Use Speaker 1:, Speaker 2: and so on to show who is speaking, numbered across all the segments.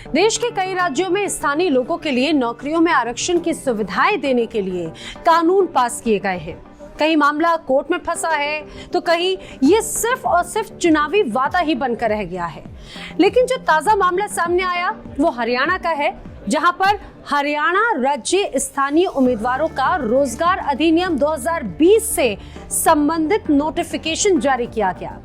Speaker 1: देश के कई राज्यों में स्थानीय लोगों के लिए नौकरियों में आरक्षण की सुविधाएं देने के लिए कानून पास किए गए हैं। कहीं मामला कोर्ट में फंसा है तो कहीं ये सिर्फ और सिर्फ चुनावी वादा ही बनकर रह गया है। लेकिन जो ताजा मामला सामने आया वो हरियाणा का है, जहां पर हरियाणा राज्य स्थानीय उम्मीदवारों का रोजगार अधिनियम 2020 से संबंधित नोटिफिकेशन जारी किया गया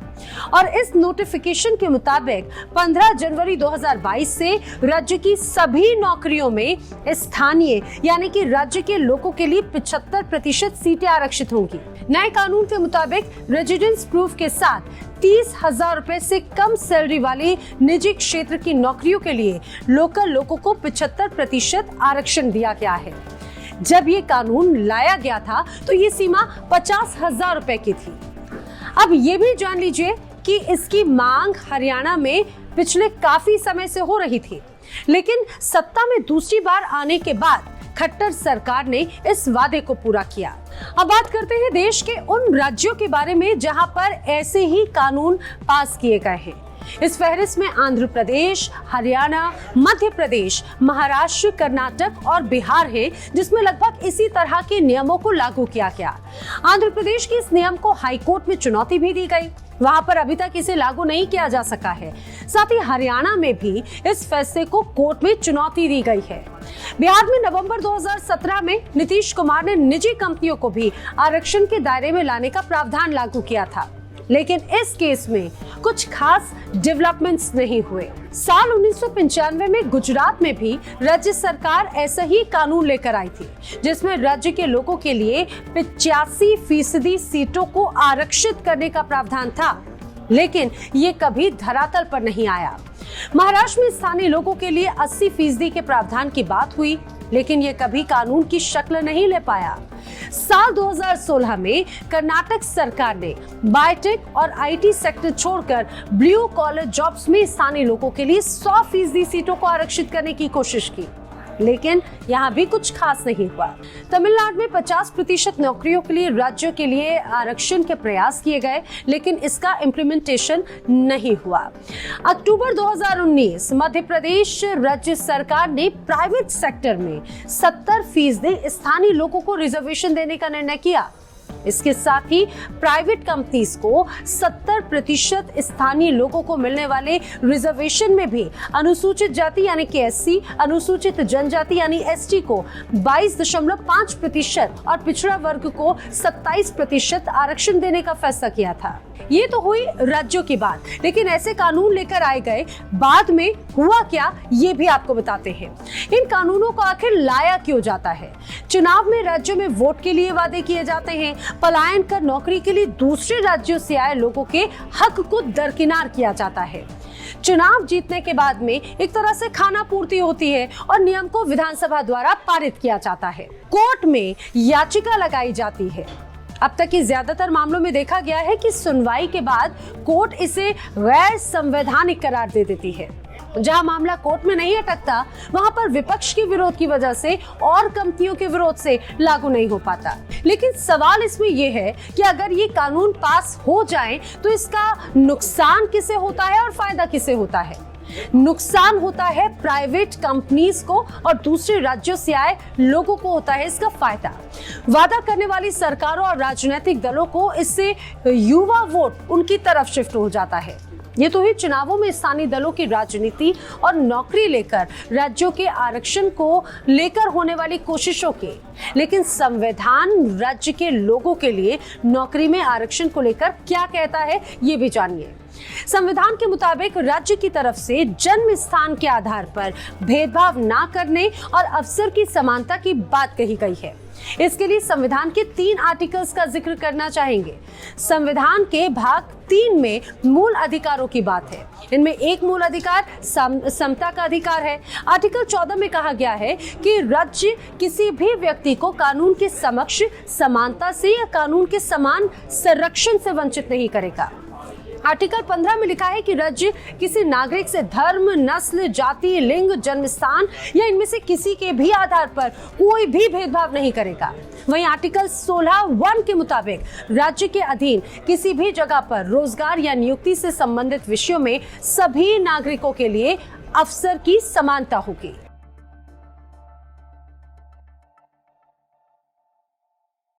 Speaker 1: और इस नोटिफिकेशन के मुताबिक 15 जनवरी 2022 से राज्य की सभी नौकरियों में स्थानीय यानी कि राज्य के लोगों के लिए 75% सीटें आरक्षित होंगी। नए कानून के मुताबिक रेजिडेंस प्रूफ के साथ 30,000 रुपए से कम सैलरी वाली निजी क्षेत्र की नौकरियों के लिए लोकल लोगों को 75% आरक्षण दिया गया है। जब ये कानून लाया गया था तो ये सीमा 50,000 रुपए की थी। अब ये भी जान लीजिए कि इसकी मांग हरियाणा में पिछले काफी समय से हो रही थी, लेकिन सत्ता में दूसरी बार आने के बाद खट्टर सरकार ने इस वादे को पूरा किया। अब बात करते हैं देश के उन राज्यों के बारे में जहां पर ऐसे ही कानून पास किए गए हैं। इस फहरिस्त में आंध्र प्रदेश, हरियाणा, मध्य प्रदेश, महाराष्ट्र, कर्नाटक और बिहार है, जिसमें लगभग इसी तरह के नियमों को लागू किया गया। आंध्र प्रदेश के इस नियम को हाईकोर्ट में चुनौती भी दी गई, वहां पर अभी तक इसे लागू नहीं किया जा सका है। साथ ही हरियाणा में भी इस फैसले को कोर्ट में चुनौती दी गई है। बिहार में नवंबर 2017 में नीतीश कुमार ने निजी कंपनियों को भी आरक्षण के दायरे में लाने का प्रावधान लागू किया था, लेकिन इस केस में कुछ खास डेवलपमेंट्स नहीं हुए। साल 1995 में गुजरात में भी राज्य सरकार ऐसा ही कानून लेकर आई थी, जिसमें राज्य के लोगों के लिए 85% सीटों को आरक्षित करने का प्रावधान था, लेकिन ये कभी धरातल पर नहीं आया। महाराष्ट्र में स्थानीय लोगों के लिए 80% के प्रावधान की बात हुई, लेकिन ये कभी कानून की शक्ल नहीं ले पाया। साल 2016 में कर्नाटक सरकार ने बायोटेक और आईटी सेक्टर छोड़कर ब्लू कॉलर जॉब्स में स्थानीय लोगों के लिए 100% सीटों को आरक्षित करने की कोशिश की, लेकिन यहाँ भी कुछ खास नहीं हुआ। तमिलनाडु में 50% नौकरियों के लिए राज्यों के लिए आरक्षण के प्रयास किए गए, लेकिन इसका इम्प्लीमेंटेशन नहीं हुआ। अक्टूबर 2019 मध्य प्रदेश राज्य सरकार ने प्राइवेट सेक्टर में 70% स्थानीय लोगों को रिजर्वेशन देने का निर्णय किया। इसके साथ ही प्राइवेट कंपनीज को 70% स्थानीय लोगों को मिलने वाले रिजर्वेशन में भी अनुसूचित जाति यानी कि एससी, अनुसूचित जनजाति यानी एसटी को 22.5% और पिछड़ा वर्ग को 27% आरक्षण देने का फैसला किया था। ये तो हुई राज्यों की बात, लेकिन ऐसे कानून लेकर आए गए, बाद में हुआ क्या ये भी आपको बताते हैं। इन कानूनों को आखिर लाया क्यों जाता है? चुनाव में राज्यों में वोट के लिए वादे किए जाते हैं, पलायन कर नौकरी के लिए दूसरे राज्यों से आए लोगों के हक को दरकिनार किया जाता है। चुनाव जीतने के बाद में एक तरह से खाना पूर्ति होती है और नियम को विधानसभा द्वारा पारित किया जाता है। कोर्ट में याचिका लगाई जाती है। अब तक की ज्यादातर मामलों में देखा गया है कि सुनवाई के बाद कोर्ट इसे गैर संवैधानिक करार दे देती है। जहां मामला कोर्ट में नहीं अटकता, वहां पर विपक्ष के विरोध की वजह से और कंपनियों के विरोध से लागू नहीं हो पाता। लेकिन सवाल इसमें यह है कि अगर ये कानून पास हो जाए तो इसका नुकसान किसे होता है और फायदा किसे होता है? नुकसान होता है प्राइवेट कंपनीज को और दूसरे राज्यों से आए लोगों को होता है इसका फायदा। वादा करने वाली सरकारों और राजनीतिक दलों को इससे युवा वोट उनकी तरफ शिफ्ट हो जाता है। ये तो ही चुनावों में स्थानीय दलों की राजनीति और नौकरी लेकर राज्यों के आरक्षण को लेकर होने वाली कोशिशों के, लेकिन संविधान राज्य के लोगों के लिए नौकरी में आरक्षण को लेकर क्या कहता है ये भी जानिए। संविधान के मुताबिक राज्य की तरफ से जन्म स्थान के आधार पर भेदभाव ना करने और अवसर की समानता की बात कही गई है। इसके लिए संविधान के 3 आर्टिकल्स का जिक्र करना चाहेंगे। संविधान के भाग 3 में मूल अधिकारों की बात है। इनमें एक मूल अधिकार समता का अधिकार है। आर्टिकल 14 में कहा गया है कि राज्य किसी भी व्यक्ति को कानून के समक्ष समानता से या कानून के समान संरक्षण से वंचित नहीं करेगा। आर्टिकल 15 में लिखा है कि राज्य किसी नागरिक से धर्म, नस्ल, जाति, लिंग, जन्म स्थान या इनमें से किसी के भी आधार पर कोई भी भेदभाव नहीं करेगा। वहीं आर्टिकल 16(1) के मुताबिक राज्य के अधीन किसी भी जगह पर रोजगार या नियुक्ति से संबंधित विषयों में सभी नागरिकों के लिए अवसर की समानता होगी।